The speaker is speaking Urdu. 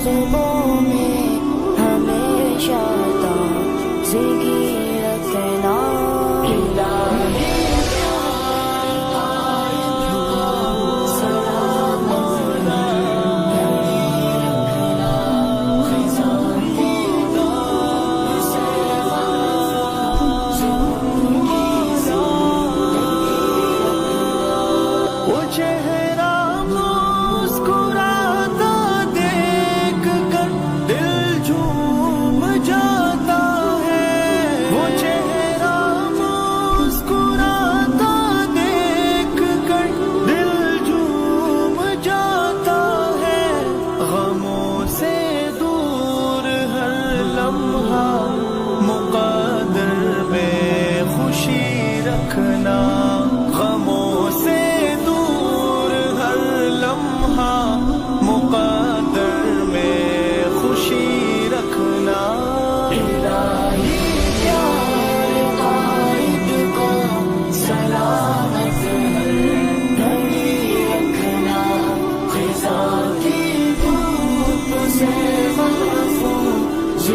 جذبوں میں ہمیشہ تازگی رکھنا الہی چہرہ مسکراتا دیکھ کر دل جھوم جاتا ہے، وہ چہرہ مسکراتا دیکھ کر دل جھوم جاتا ہے، غموں سے دور ہر لمحہ مقدر میں خوشی رکھنا، غموں سے مقدر میں خوشی رکھنا، الہی پیار قائد کو سلامت گھڑی رکھنا، خزاں کی دھوپ سے محفوظ